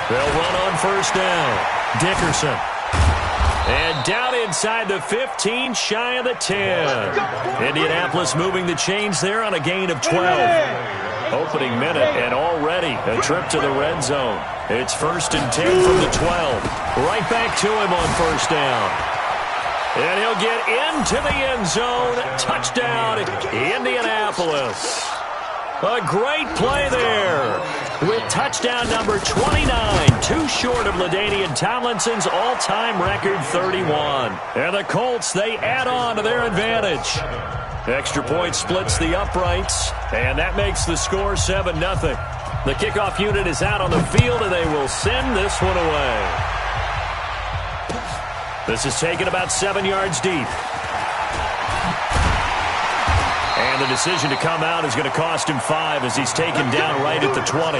They'll run on first down. Dickerson. And down inside the 15, shy of the 10. Indianapolis moving the chains there on a gain of 12. Opening minute, and already a trip to the red zone. It's 1st and 10 from the 12. Right back to him on first down. And he'll get into the end zone. Touchdown, Indianapolis. A great play there with touchdown number 29, too short of LaDainian Tomlinson's all-time record 31. And the Colts, they add on to their advantage. Extra point splits the uprights, and that makes the score 7-0. The kickoff unit is out on the field, and they will send this one away. This is taken about 7 yards deep. And the decision to come out is going to cost him 5 as he's taken down right at the 20.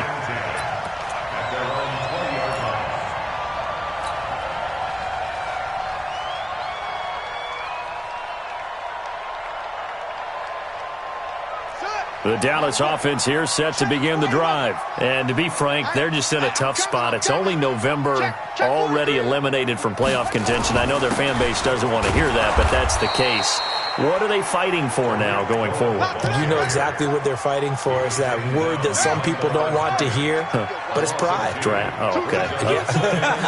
The Dallas offense here set to begin the drive. And to be frank, they're just in a tough spot. It's only November, already eliminated from playoff contention. I know their fan base doesn't want to hear that, but that's the case. What are they fighting for now going forward? You know exactly what they're fighting for. Is that word that some people don't want to hear, but it's pride. Draft. Oh, okay. Yeah.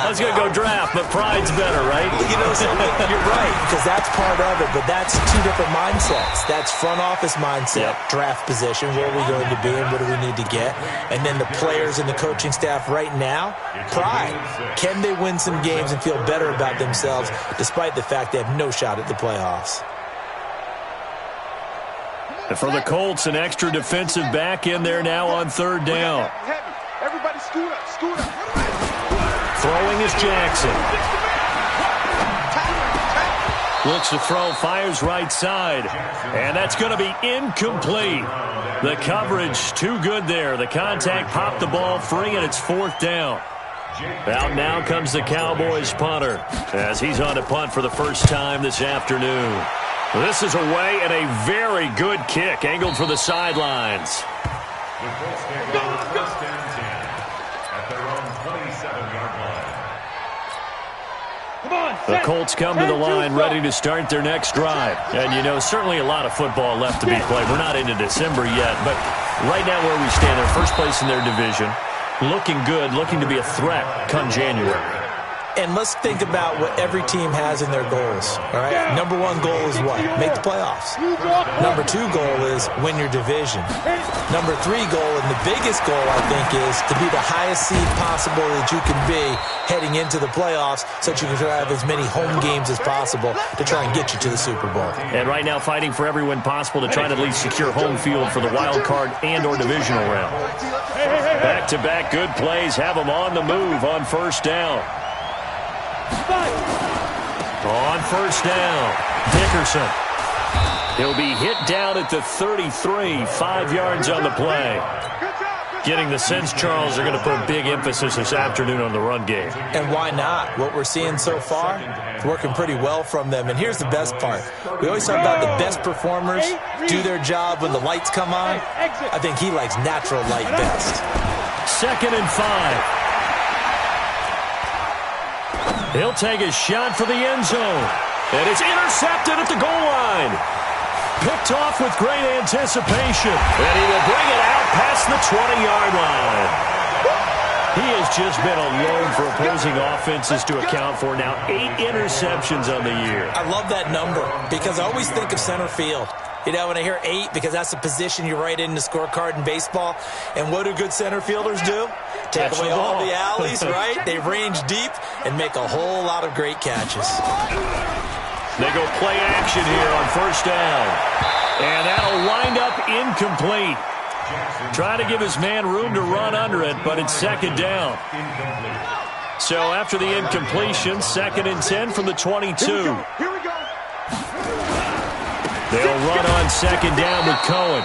I was going to go draft, but pride's better, right? You know something? You're right, because that's part of it, but that's two different mindsets. That's front office mindset, draft position, where are we going to be and what do we need to get? And then the players and the coaching staff right now, pride. Can they win some games and feel better about themselves despite the fact they have no shot at the playoffs? And for the Colts, an extra defensive back in there now on third down. Everybody scoot up, scoot up. Throwing is Jackson. Looks to throw, fires right side. And that's going to be incomplete. The coverage too good there. The contact popped the ball free, and it's 4th down. Out now comes the Cowboys punter as he's on to punt for the first time this afternoon. This is away and a very good kick angled for the sidelines. The Colts come to the line ready to start their next drive. And, you know, certainly a lot of football left to be played. We're not into December yet, but right now where we stand, they're first place in their division. Looking good, looking to be a threat come January. And let's think about what every team has in their goals, all right? Number 1 goal is what? Make the playoffs. Number 2 goal is win your division. Number 3 goal, and the biggest goal, I think, is to be the highest seed possible that you can be heading into the playoffs so that you can have as many home games as possible to try and get you to the Super Bowl. And right now fighting for every win possible to try to at least secure home field for the wild card and or divisional round. Back-to-back good plays have them on the move on first down. On first down, Dickerson. He'll be hit down at the 33, 5 yards on the play. Getting the sense, Charles, they're going to put big emphasis this afternoon on the run game. And why not? What we're seeing so far, it's working pretty well from them. And here's the best part. We always talk about the best performers do their job when the lights come on. I think he likes natural light best. 2nd and 5. He'll take a shot for the end zone. And it's intercepted at the goal line. Picked off with great anticipation. And he will bring it out past the 20-yard line. He has just been alone for opposing offenses to account for now 8 interceptions on the year. I love that number because I always think of center field. You know, when I hear 8, because that's the position you write in the scorecard in baseball. And what do good center fielders do? Take away all the alleys, right? They range deep and make a whole lot of great catches. They go play action here on first down. And that'll wind up incomplete. Trying to give his man room to run under it, but it's 2nd down. So after the incompletion, 2nd and 10 from the 22. Here we go. They'll run on 2nd down with Cohen.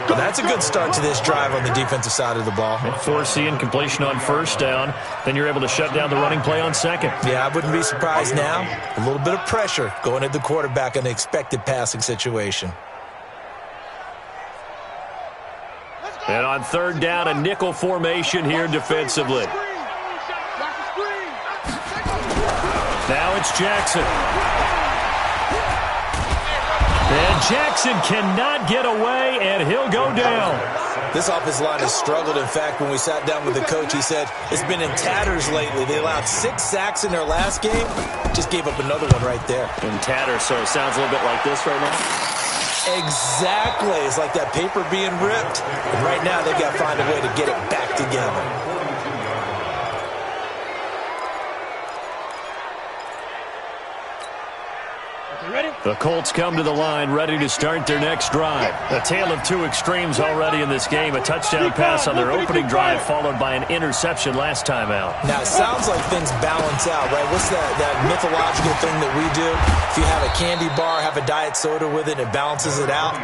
Well, that's a good start to this drive on the defensive side of the ball. Force the incompletion on first down. Then you're able to shut down the running play on 2nd. Yeah, I wouldn't be surprised now. A little bit of pressure going at the quarterback in an expected passing situation. And on third down, a nickel formation here defensively. Now it's Jackson. And Jackson cannot get away, and he'll go down. This offensive line has struggled. In fact, when we sat down with the coach, he said it's been in tatters lately. They allowed 6 sacks in their last game. Just gave up another one right there. In tatters, so it sounds a little bit like this right now? Exactly. It's like that paper being ripped. And right now, they've got to find a way to get it back together. The Colts come to the line, ready to start their next drive. A tale of two extremes already in this game. A touchdown pass on their opening drive, followed by an interception last time out. Now, it sounds like things balance out, right? What's that mythological thing that we do? If you have a candy bar, have a diet soda with it, it balances it out.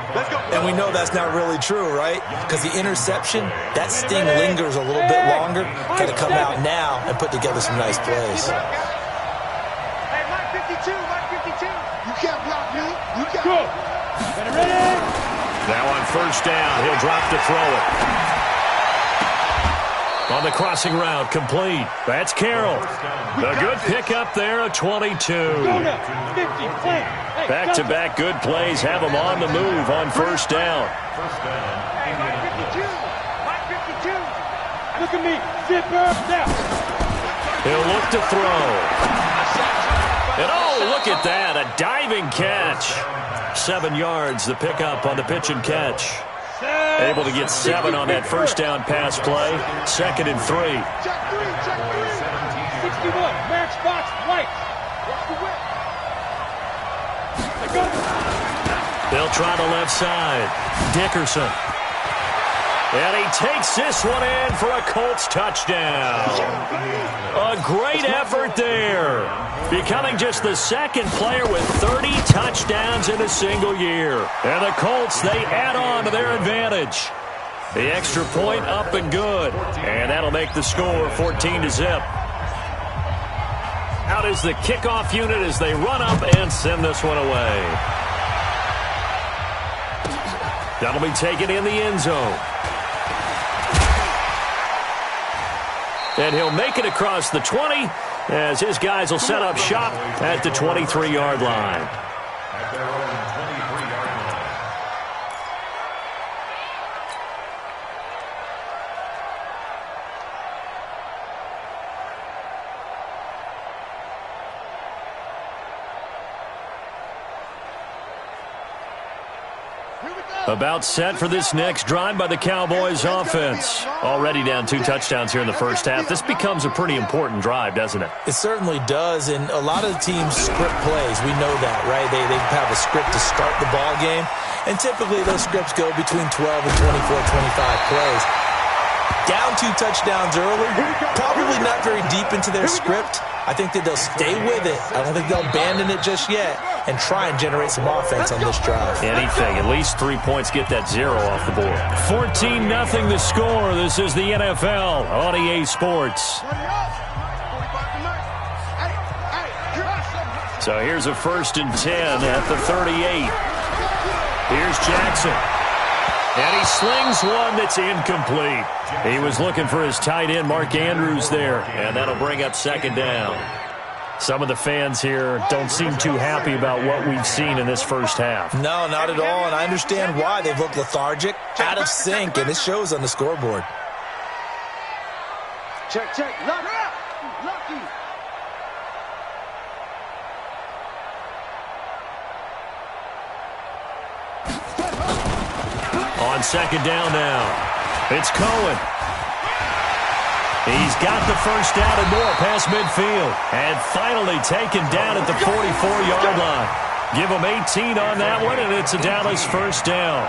And we know that's not really true, right? Because the interception, that sting lingers a little bit longer. Got to come out now and put together some nice plays. Hey, Mike 52, Mike 52. You can't block me. You can't. Go. Ready? Now on first down, he'll drop to throw it. On the crossing route, complete. That's Carroll. A good pickup there, a 22. Back-to-back good plays have him on the move on first down. Hey, Mike 52. Mike 52. Look at me. Zipper down. He'll look to throw. And oh, look at that, a diving catch. 7 yards, the pickup on the pitch and catch. Able to get 7 on that first down pass play. 2nd and 3. Check 3, check 3. 61, matchbox, white. Watch the whip. They'll try the left side. Dickerson. And he takes this one in for a Colts touchdown. A great effort there. Becoming just the second player with 30 touchdowns in a single year. And the Colts, they add on to their advantage. The extra point up and good. And that'll make the score 14-0. Out is the kickoff unit as they run up and send this one away. That'll be taken in the end zone. And he'll make it across the 20 as his guys will set up shop at the 23-yard line. About set for this next drive by the Cowboys offense. Already down 2 touchdowns here in the first half. This becomes a pretty important drive, doesn't it? It certainly does, and a lot of the teams script plays. We know that, right? They have a script to start the ball game, and typically those scripts go between 12 and 24, 25 plays. Down 2 touchdowns early, probably not very deep into their script. I think that they'll stay with it. I don't think they'll abandon it just yet and try and generate some offense on this drive. Anything. At least 3 points, get that 0 off the board. 14-0 the score. This is the NFL on EA Sports. So here's a 1st and 10 at the 38. Here's Jackson. And he slings one that's incomplete. He was looking for his tight end, Mark Andrews, there. And that'll bring up 2nd down. Some of the fans here don't seem too happy about what we've seen in this first half. No, not at all. And I understand why. They've looked lethargic, out of sync, and it shows on the scoreboard. Check, check. Lucky. Lucky. On 2nd down now, it's Cohen. He's got the first down and more past midfield. And finally taken down at the 44-yard line. Give him 18 on that one, and it's a Dallas first down.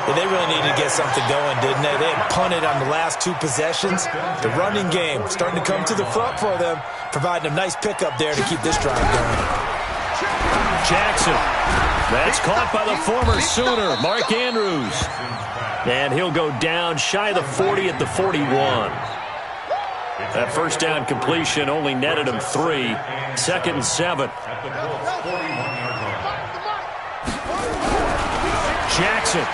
Yeah, they really needed to get something going, didn't they? They had punted on the last 2 possessions. The running game starting to come to the front for them, providing a nice pickup there to keep this drive going. Jackson. That's caught by the former Sooner, Mark Andrews. And he'll go down shy of the 40 at the 41. That first down completion only netted him 3. 2nd and 7. Jackson.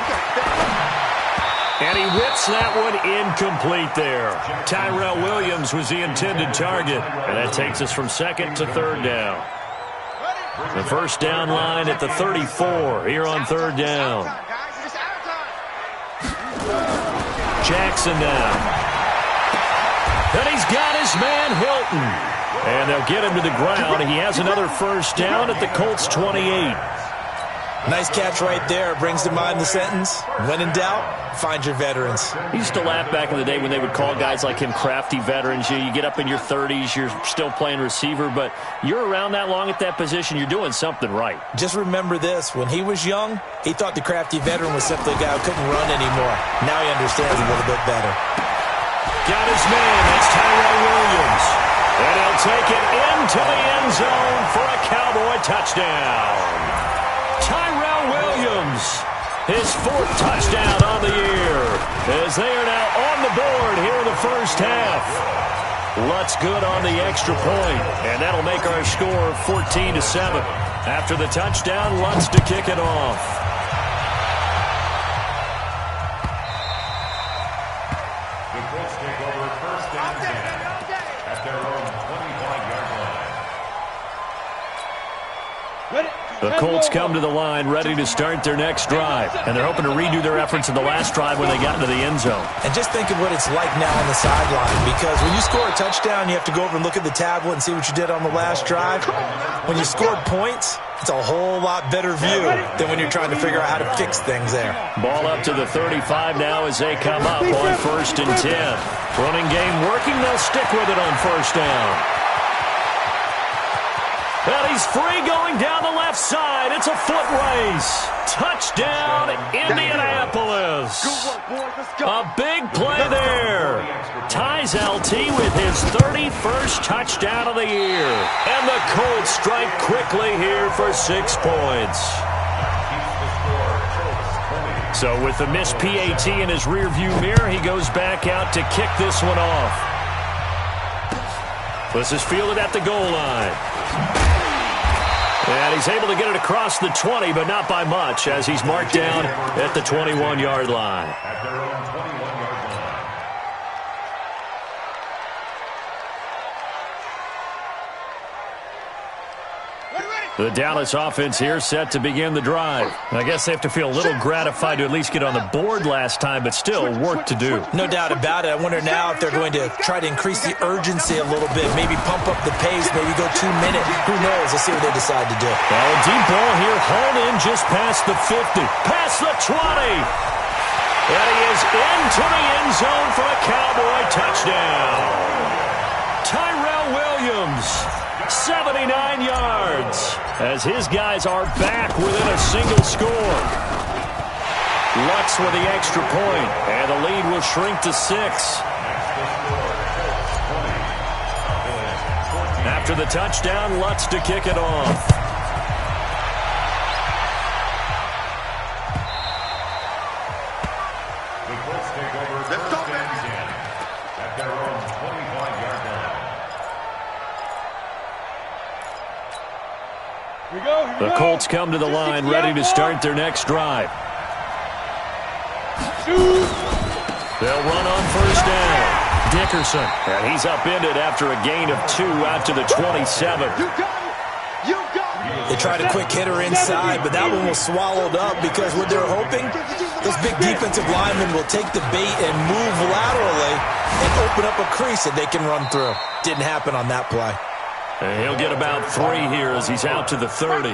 And he whips that one incomplete there. Tyrell Williams was the intended target. And that takes us from second to third down. The first down line at the 34 here on third down. Jackson now. And he's got his man Hilton. And they'll get him to the ground. He has another first down at the Colts 28. Nice catch right there. Brings to mind the sentence, when in doubt, find your veterans. I used to laugh back in the day when they would call guys like him crafty veterans. You get up in your 30s, you're still playing receiver, but you're around that long at that position, you're doing something right. Just remember this. When he was young, he thought the crafty veteran was simply a guy who couldn't run anymore. Now he understands a little bit better. Got his man. That's Tyrell Williams. And he'll take it into the end zone for a Cowboy touchdown. Tyrell Williams, his fourth touchdown on the year, as they are now on the board here in the first half. Lutz good on the extra point, and that'll make our score 14-7. After the touchdown, Lutz to kick it off. The Colts come to the line ready to start their next drive. And they're hoping to redo their efforts in the last drive when they got into the end zone. And just think of what it's like now on the sideline. Because when you score a touchdown, you have to go over and look at the tablet and see what you did on the last drive. When you scored points, it's a whole lot better view than when you're trying to figure out how to fix things there. Ball up to the 35 now as they come up on 1st and 10. Running game working. They'll stick with it on first down. Well, he's free going down the left side. It's a foot race. Touchdown, Indianapolis. A big play there. Ties LT with his 31st touchdown of the year. And the Colts strike quickly here for 6 points. So with the missed PAT in his rearview mirror, he goes back out to kick this one off. This is fielded at the goal line. And he's able to get it across the 20, but not by much, as he's marked down at the 21-yard line. The Dallas offense here set to begin the drive. I guess they have to feel a little gratified to at least get on the board last time, but still work to do. No doubt about it. I wonder now if they're going to try to increase the urgency a little bit, maybe pump up the pace, maybe go 2 minutes. Who knows? Let's see what they decide to do. Well, a deep ball here, hauled in just past the 50, past the 20. And he is into the end zone for a Cowboy touchdown. Tyrell Williams, 79 yards, as his guys are back within a single score. Lutz with the extra point, and the lead will shrink to 6. After the touchdown, Lutz to kick it off. The Colts come to the line ready to start their next drive. They'll run on first down. Dickerson, and he's upended after a gain of 2 out to the 27. They tried a quick hitter inside, but that one was swallowed up because what they're hoping, those big defensive linemen will take the bait and move laterally and open up a crease that they can run through. Didn't happen on that play. And he'll get about 3 here as he's out to the 30.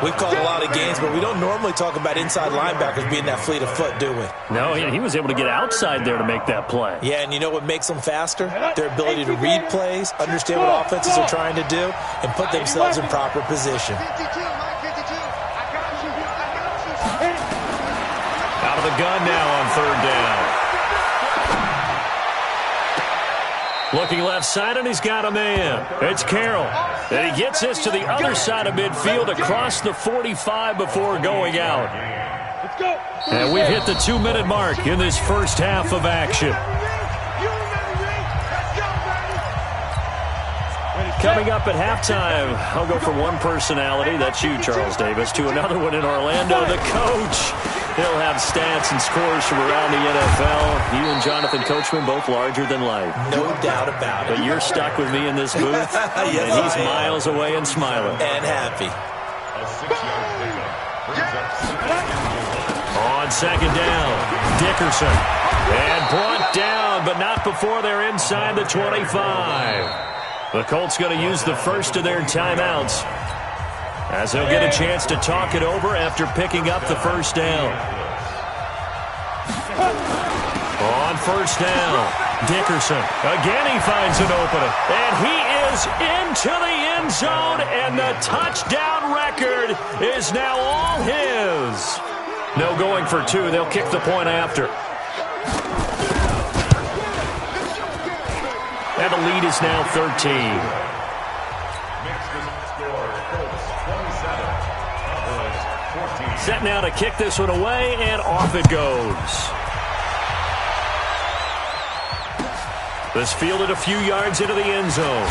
We've called a lot of games, but we don't normally talk about inside linebackers being that fleet of foot, do we? No, he was able to get outside there to make that play. Yeah, and you know what makes them faster? Their ability to read plays, understand what offenses are trying to do, and put themselves in proper position. Out of the gun now on third down. Looking left side, and he's got a man. It's Carroll. And he gets this to the other side of midfield across the 45 before going out. And we've hit the 2-minute mark in this first half of action. Coming up at halftime, I'll go from one personality, that's you, Charles Davis, to another one in Orlando, the coach. He'll have stats and scores from around the NFL. You and Jonathan Coachman both larger than life. No doubt about it. But you're stuck with me in this booth, Yes, and he's miles away and smiling. And happy. On second down, Dickerson. And brought down, but not before they're inside the 25. The Colts going to use the first of their timeouts, as they'll get a chance to talk it over after picking up the first down. On first down, Dickerson. Again he finds an opening. And he is into the end zone, and the touchdown record is now all his. No going for two. They'll kick the point after. And the lead is now 13. Set now to kick this one away, and off it goes. This fielded a few yards into the end zone.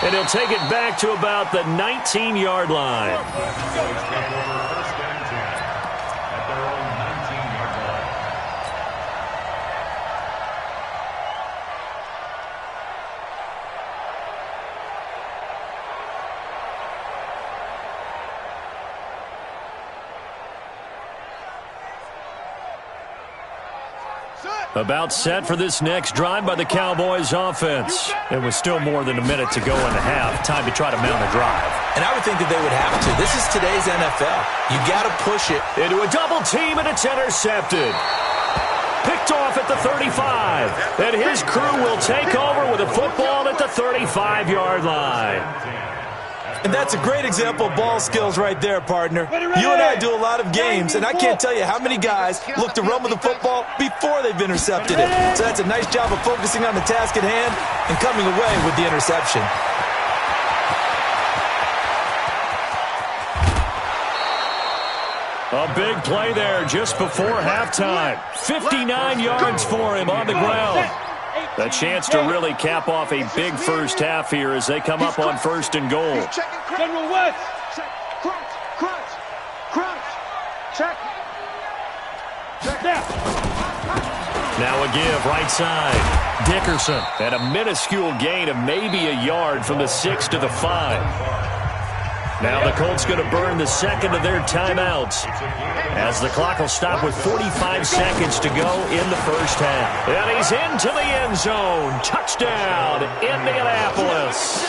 And he'll take it back to about the 19-yard line. About set for this next drive by the Cowboys offense. There was still more than a minute to go in the half. Time to try to mount a drive. And I would think that they would have to. This is today's NFL. You got to push it. Into a double team, and it's intercepted. Picked off at the 35. And his crew will take over with a football at the 35-yard line. And that's a great example of ball skills right there, partner. You and I do a lot of games, and I can't tell you how many guys look to run with the football before they've intercepted it. So that's a nice job of focusing on the task at hand and coming away with the interception. A big play there just before halftime. 59 yards for him on the ground. A chance to really cap off a big first half here as they come up on first and goal. General West. Crunch. Check. Now. Now a give right side. Dickerson at a minuscule gain of maybe a yard from the 6 to the 5. Now the Colts going to burn the second of their timeouts, as the clock will stop with 45 seconds to go in the first half. And he's into the end zone. Touchdown, Indianapolis.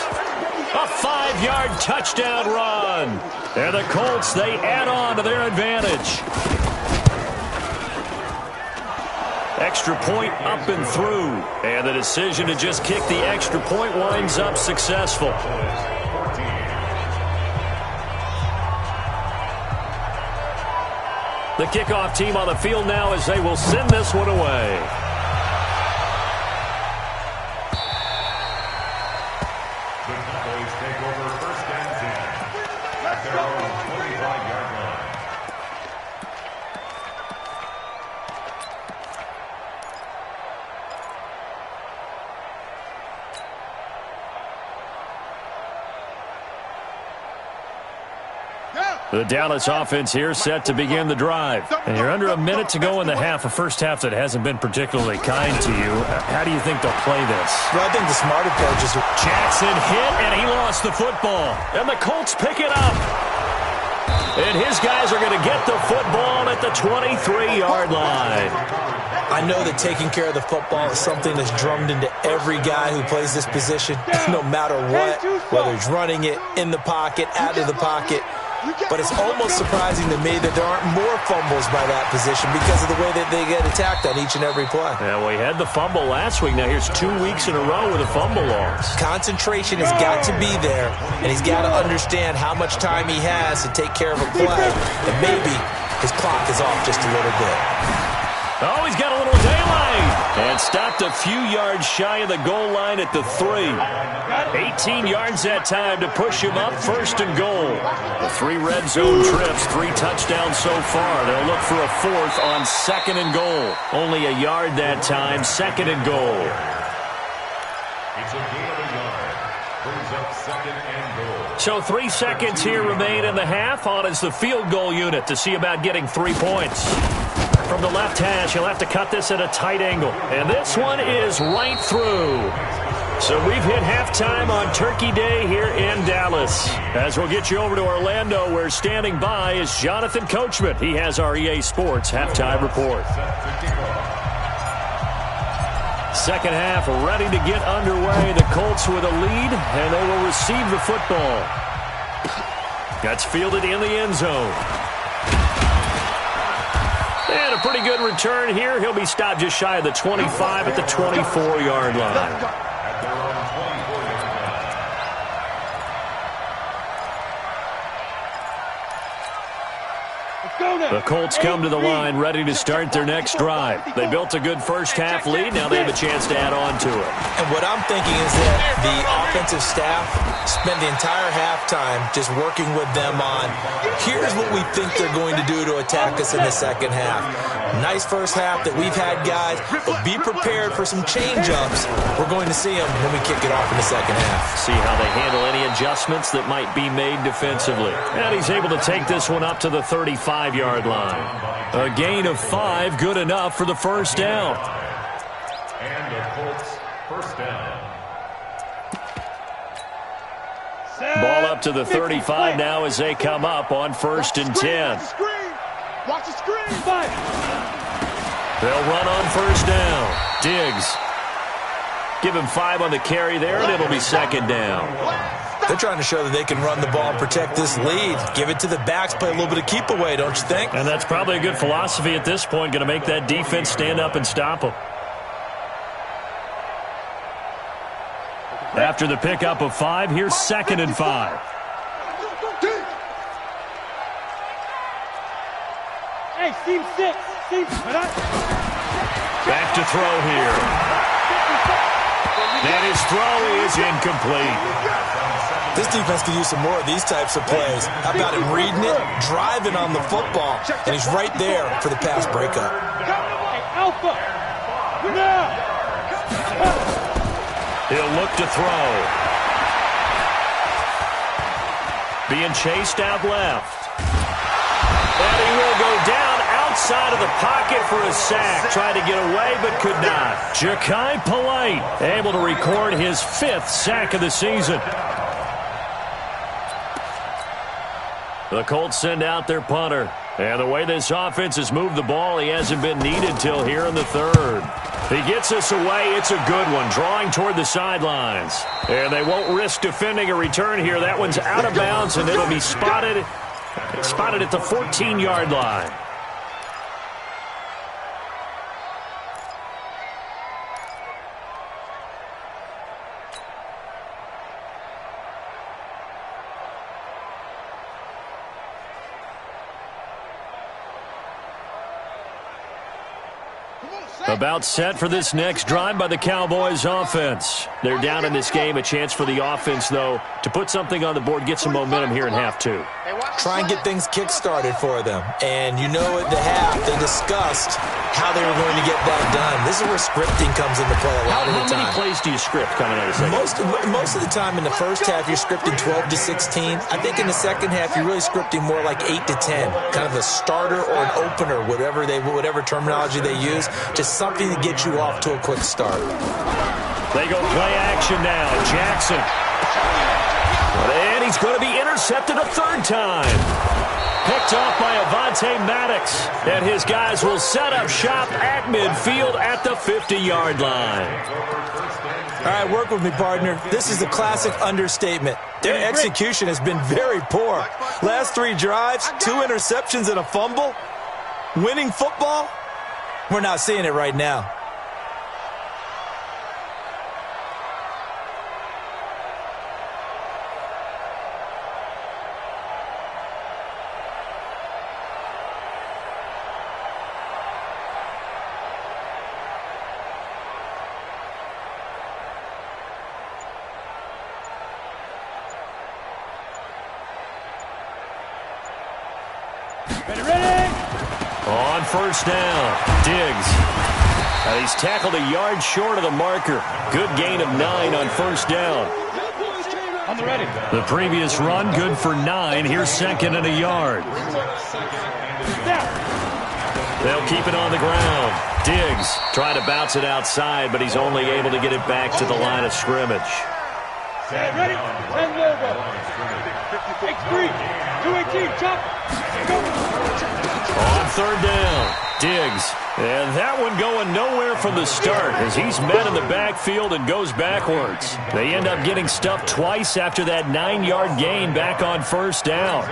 A 5-yard touchdown run. And the Colts, they add on to their advantage. Extra point up and through. And the decision to just kick the extra point winds up successful. The kickoff team on the field now as they will send this one away. The Cowboys take over first and 10 at their own 25-yard line. The Dallas offense here set to begin the drive. And you're under a minute to go in the half, a first half that hasn't been particularly kind to you. How do you think they'll play this? Well, I think the smart approach is... Jackson hit, and he lost the football. And the Colts pick it up. And his guys are going to get the football at the 23-yard line. I know that taking care of the football is something that's drummed into every guy who plays this position, no matter what, whether he's running it, in the pocket, out of the pocket. But it's almost surprising to me that there aren't more fumbles by that position because of the way that they get attacked on each and every play. Yeah, well, he had the fumble last week. Now here's 2 weeks in a row with a fumble loss. Concentration has got to be there, and he's got to understand how much time he has to take care of a play. And maybe his clock is off just a little bit. Oh, he's got a little daylight. And stopped a few yards shy of the goal line at the 3. 18 yards that time to push him up first and goal. The 3 red zone trips, 3 touchdowns so far. They'll look for a 4th on second and goal. Only a yard that time, second and goal. It's a gain of a yard. brings up 2nd and goal. So 3 seconds here remain in the half. On is the field goal unit to see about getting 3 points. From the left hash, he'll have to cut this at a tight angle. And this one is right through. So we've hit halftime on Turkey Day here in Dallas. As we'll get you over to Orlando, where standing by is Jonathan Coachman. He has our EA Sports halftime report. Second half ready to get underway. The Colts with a lead, and they will receive the football. That's fielded in the end zone. And a pretty good return here. He'll be stopped just shy of the 25 at the 24-yard line. The Colts come to the line ready to start their next drive. They built a good first-half lead. Now they have a chance to add on to it. And what I'm thinking is that the offensive staff spent the entire halftime just working with them on, here's what we think they're going to do to attack us in the second half. Nice first half that we've had, guys, but be prepared for some change-ups. We're going to see them when we kick it off in the second half. See how they handle any adjustments that might be made defensively. And he's able to take this one up to the 35-yard line. A gain of 5, good enough for the first down. And the Colts first down. Ball up to the 35 now as they come up on 1st and 10. Watch the screen. They'll run on first down. Diggs. Give him 5 on the carry there, and it'll be 2nd down. They're trying to show that they can run the ball and protect this lead. Give it to the backs, play a little bit of keep away, don't you think? And that's probably a good philosophy at this point, going to make that defense stand up and stop them. After the pickup of 5, here's 2nd and 5. Hey, seam 6. Back to throw here. And his throw is incomplete. This defense could use some more of these types of plays. How about him reading it, driving on the football, and he's right there for the pass breakup. Hey, Alpha. Now. He'll look to throw. Being chased out left. And he will go down outside of the pocket for a sack. Tried to get away but could not. Ja'Kai Polite able to record his 5th sack of the season. The Colts send out their punter. And the way this offense has moved the ball, he hasn't been needed till here in the 3rd. He gets us away. It's a good one, drawing toward the sidelines. And they won't risk defending a return here. That one's out of bounds, and it'll be spotted at the 14-yard line. About set for this next drive by the Cowboys offense. They're down in this game. A chance for the offense, though, to put something on the board, get some momentum here in half 2. Try and get things kick-started for them. And you know at the half, they discussed how they were going to get that done. This is where scripting comes into play a lot of the time. How many plays do you script coming out of the second? Most of the time in the first half, you're scripting 12 to 16. I think in the second half, you're really scripting more like 8 to 10. Kind of a starter or an opener, whatever terminology they use. Just something to get you off to a quick start. They go play action now. Jackson. And he's going to be intercepted a 3rd time. Picked off by Avonte Maddox. And his guys will set up shop at midfield at the 50-yard line. All right, work with me, partner. This is a classic understatement. Their execution has been very poor. Last 3 drives, 2 interceptions and a fumble. Winning football? We're not seeing it right now. On first down, Diggs. And he's tackled a yard short of the marker. Good gain of 9 on first down. On the ready. The previous run, good for 9. Here's 2nd and a yard. They'll keep it on the ground. Diggs trying to bounce it outside, but he's only able to get it back to the line of scrimmage. Ready? 10 logo. X3. 218. Chop. Go. On 3rd down, Diggs. And that one going nowhere from the start as he's met in the backfield and goes backwards. They end up getting stuffed twice after that 9-yard gain back on 1st down.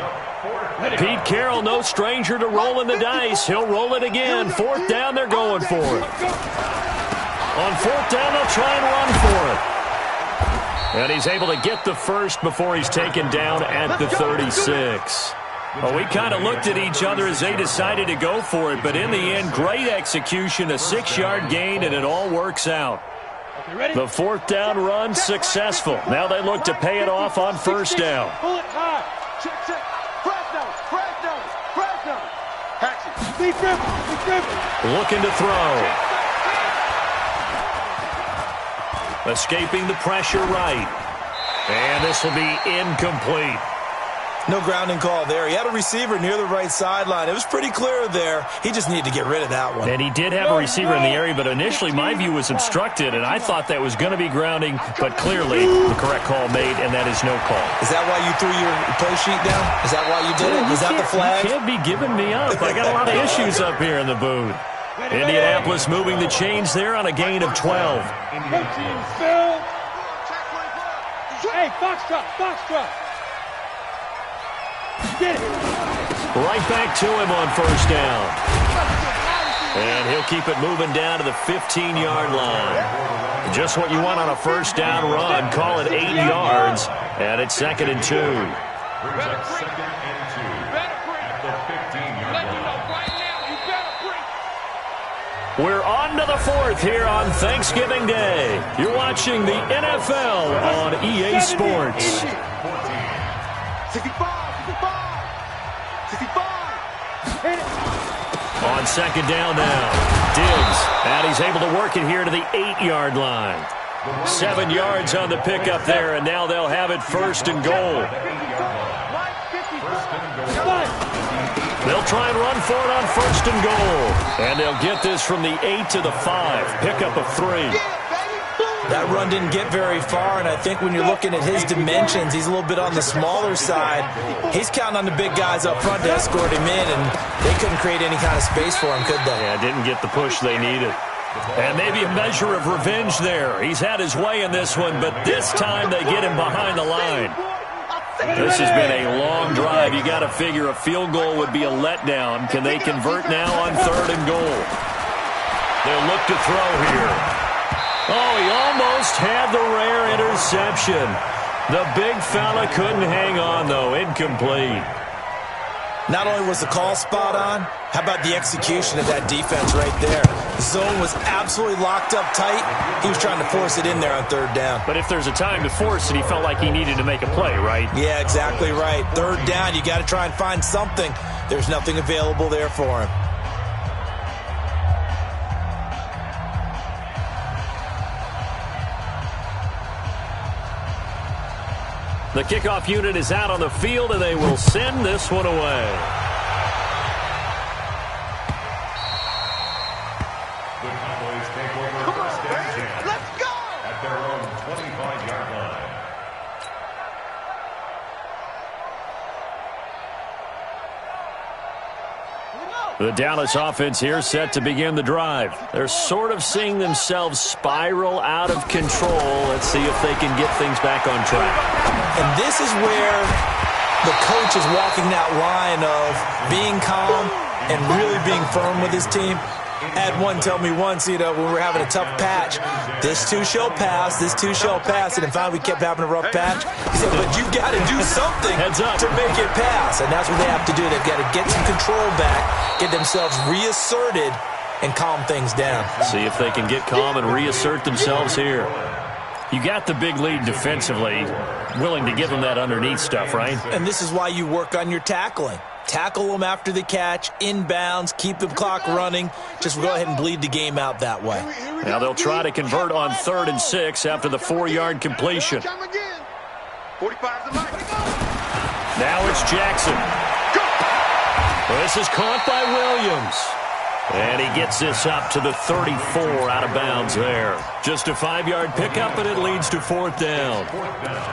Pete Carroll, no stranger to rolling the dice. He'll roll it again. 4th down, they're going for it. On 4th down, they'll try and run for it. And he's able to get the first before he's taken down at the 36. Well, we kind of looked at each other as they decided to go for it, but in the end, great execution, a 6-yard gain, and it all works out. The 4th down run successful. Now they look to pay it off on 1st down. Pull it high. Check. Press. Hatch it. Be careful. Looking to throw. Escaping the pressure right. And this will be incomplete. No grounding call there. He had a receiver near the right sideline. It was pretty clear there. He just needed to get rid of that one. And he did have a receiver in the area, but initially my view was obstructed, and I thought that was going to be grounding, but clearly the correct call made, and that is no call. Is that why you threw your play sheet down? Is that why you did it? Is that the flag? You can't be giving me up. I got a lot of issues up here in the booth. Indianapolis moving the chains there on a gain of 12. Hey, Foxtrot. Get it. Right back to him on 1st down. And he'll keep it moving down to the 15-yard line. Just what you want on a 1st down run. Call it 8 yards. And it's 2nd and 2. Brings up 2nd and 2 at the 15-yard line. We're on to the 4th here on Thanksgiving Day. You're watching the NFL on EA Sports. 65. On 2nd down now, Diggs, and he's able to work it here to the 8-yard line. 7 yards on the pickup there, and now they'll have it 1st and goal. They'll try and run for it on 1st and goal, and they'll get this from the 8 to the 5, pickup of 3. That run didn't get very far, and I think when you're looking at his dimensions, he's a little bit on the smaller side. He's counting on the big guys up front to escort him in, and they couldn't create any kind of space for him, could they? Yeah, didn't get the push they needed. And maybe a measure of revenge there. He's had his way in this one, but this time they get him behind the line. This has been a long drive. You got to figure a field goal would be a letdown. Can they convert now on 3rd and goal? They'll look to throw here. Oh, he almost had the rare interception. The big fella couldn't hang on, though. Incomplete. Not only was the call spot on, how about the execution of that defense right there? The zone was absolutely locked up tight. He was trying to force it in there on 3rd down. But if there's a time to force it, he felt like he needed to make a play, right? Yeah, exactly right. 3rd down, you got to try and find something. There's nothing available there for him. The kickoff unit is out on the field, and they will send this one away. The Cowboys take over 1st and 10. Let's go! At their own 25-yard line. The Dallas offense here set to begin the drive. They're sort of seeing themselves spiral out of control. Let's see if they can get things back on track. And this is where the coach is walking that line of being calm and really being firm with his team. I had one tell me once, when we were having a tough patch, this too shall pass, this too shall pass, and finally we kept having a rough patch. He said, but you've got to do something to make it pass, and that's what they have to do. They've got to get some control back, get themselves reasserted, and calm things down. See if they can get calm and reassert themselves here. You got the big lead defensively, willing to give them that underneath stuff, right? And this is why you work on your tackling. Tackle them after the catch, inbounds, keep the clock running. Just go ahead and bleed the game out that way. Now they'll try to convert on 3rd and 6 after the 4-yard completion. 45 to life. Now it's Jackson. This is caught by Williams. And he gets this up to the 34 out of bounds there. Just a 5-yard pickup, and it leads to 4th down.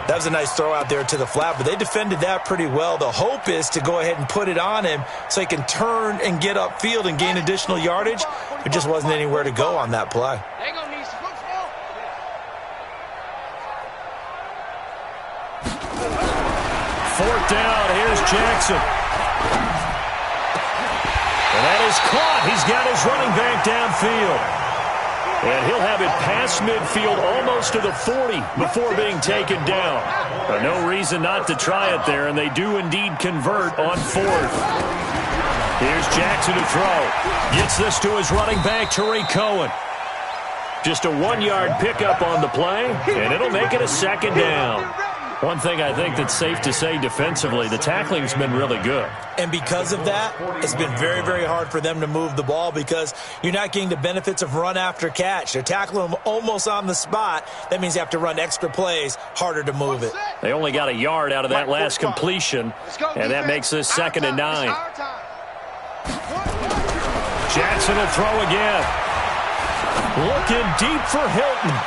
That was a nice throw out there to the flat, but they defended that pretty well. The hope is to go ahead and put it on him so he can turn and get upfield and gain additional yardage. There just wasn't anywhere to go on that play. They gonna need some football. 4th down, here's Jackson. And that is caught. He's got his running back downfield. And he'll have it past midfield almost to the 40 before being taken down. No reason not to try it there, and they do indeed convert on 4th. Here's Jackson to throw. Gets this to his running back, Tariq Cohen. Just a 1-yard pickup on the play, and it'll make it a 2nd down. One thing I think that's safe to say defensively, the tackling's been really good. And because of that, it's been very, very hard for them to move the ball because you're not getting the benefits of run after catch. They're tackling them almost on the spot. That means you have to run extra plays, harder to move it. They only got a yard out of that last completion, and that makes this 2nd and 9. Jackson will throw again. Looking deep for Hilton.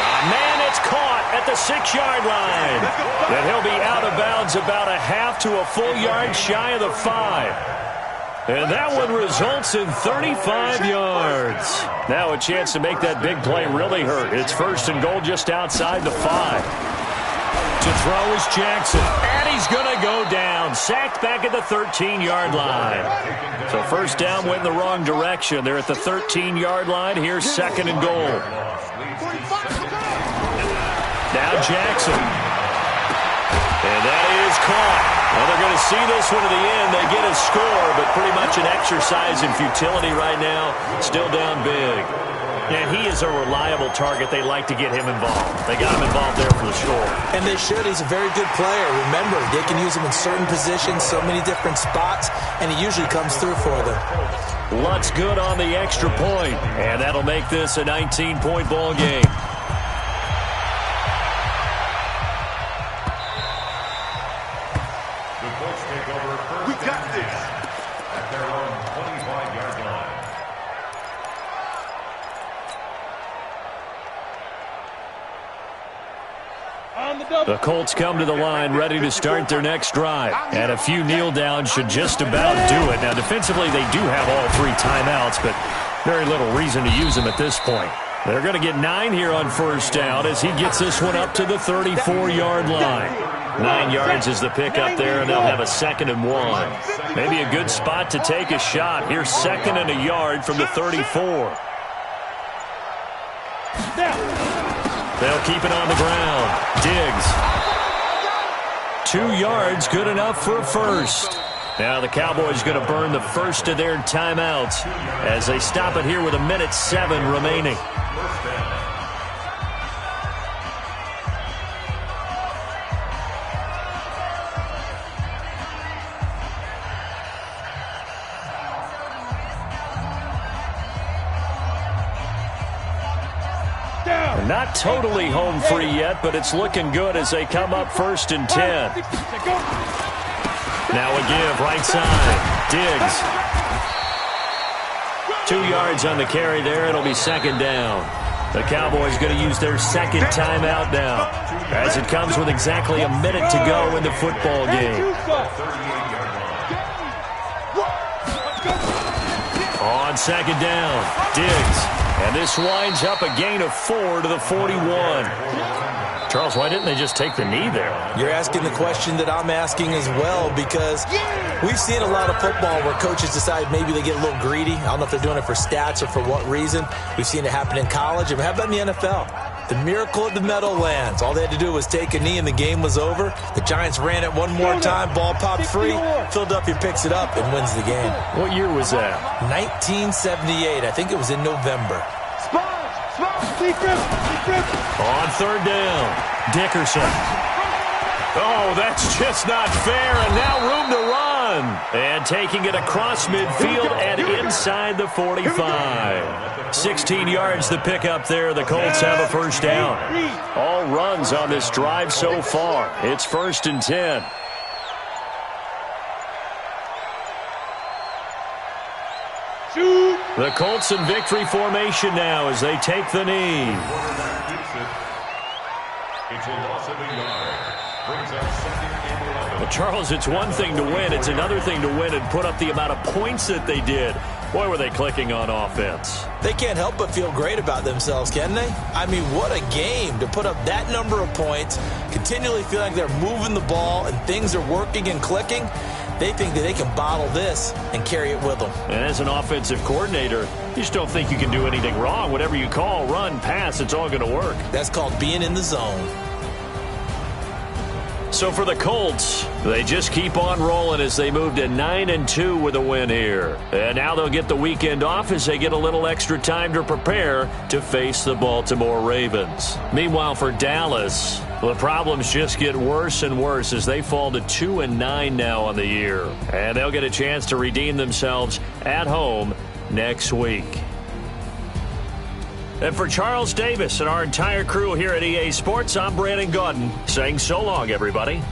Man, it's caught at the 6-yard line. And he'll be out of bounds about a half to a full yard shy of the 5. And that one results in 35 yards. Now a chance to make that big play really hurt. It's 1st and goal just outside the 5. To throw is Jackson. And he's going to go down. Sacked back at the 13-yard line. So 1st down went in the wrong direction. They're at the 13-yard line. Here's 2nd and goal. Now Jackson. And that is caught. Well, they're going to see this one to the end. They get a score, but pretty much an exercise in futility right now. Still down big. And he is a reliable target. They like to get him involved. They got him involved there for the score. And they should. He's a very good player. Remember, they can use him in certain positions, so many different spots, and he usually comes through for them. Lutz good on the extra point, and that'll make this a 19-point ball game. We got this. At their own 25-yard line. The Colts come to the line ready to start their next drive. And a few kneel downs should just about do it. Now, defensively, they do have all 3 timeouts, but very little reason to use them at this point. They're going to get 9 here on 1st down as he gets this one up to the 34-yard line. 9 yards is the pickup there, and they'll have a 2nd and 1. Maybe a good spot to take a shot. Here's 2nd and a yard from the 34. They'll keep it on the ground. Diggs. 2 yards, good enough for a 1st. Now the Cowboys going to burn the 1st of their timeouts as they stop it here with 1:07 remaining. Not totally home free yet, but it's looking good as they come up 1st and 10. Now a give right side. Diggs. 2 yards on the carry there. It'll be 2nd down. The Cowboys going to use their 2nd timeout now as it comes with exactly a minute to go in the football game. On 2nd down, Diggs. And this winds up a gain of 4 to the 41. Charles, why didn't they just take the knee there? You're asking the question that I'm asking as well, because we've seen a lot of football where coaches decide maybe they get a little greedy. I don't know if they're doing it for stats or for what reason. We've seen it happen in college. And how about in the NFL? The miracle of the Meadowlands. All they had to do was take a knee and the game was over. The Giants ran it one more time. Ball popped free. Philadelphia picks it up and wins the game. What year was that? 1978. I think it was in November. On 3rd down, Dickerson. Oh, that's just not fair, and now room to run. run. And taking it across midfield and inside the 45. 16 yards the pickup there. The Colts have a first down. All runs on this drive so far. It's 1st and 10. The Colts in victory formation now as they take the knee. It's a loss of a yard. Brings up 2nd and 11. Well, Charles, it's one thing to win. It's another thing to win and put up the amount of points that they did. Boy, were they clicking on offense. They can't help but feel great about themselves, can they? I mean, what a game to put up that number of points, continually feel like they're moving the ball and things are working and clicking. They think that they can bottle this and carry it with them. And as an offensive coordinator, you just don't think you can do anything wrong. Whatever you call, run, pass, it's all going to work. That's called being in the zone. So for the Colts, they just keep on rolling as they move to 9-2 with a win here. And now they'll get the weekend off as they get a little extra time to prepare to face the Baltimore Ravens. Meanwhile, for Dallas, the problems just get worse and worse as they fall to 2-9 now on the year. And they'll get a chance to redeem themselves at home next week. And for Charles Davis and our entire crew here at EA Sports, I'm Brandon Gaudin saying so long, everybody.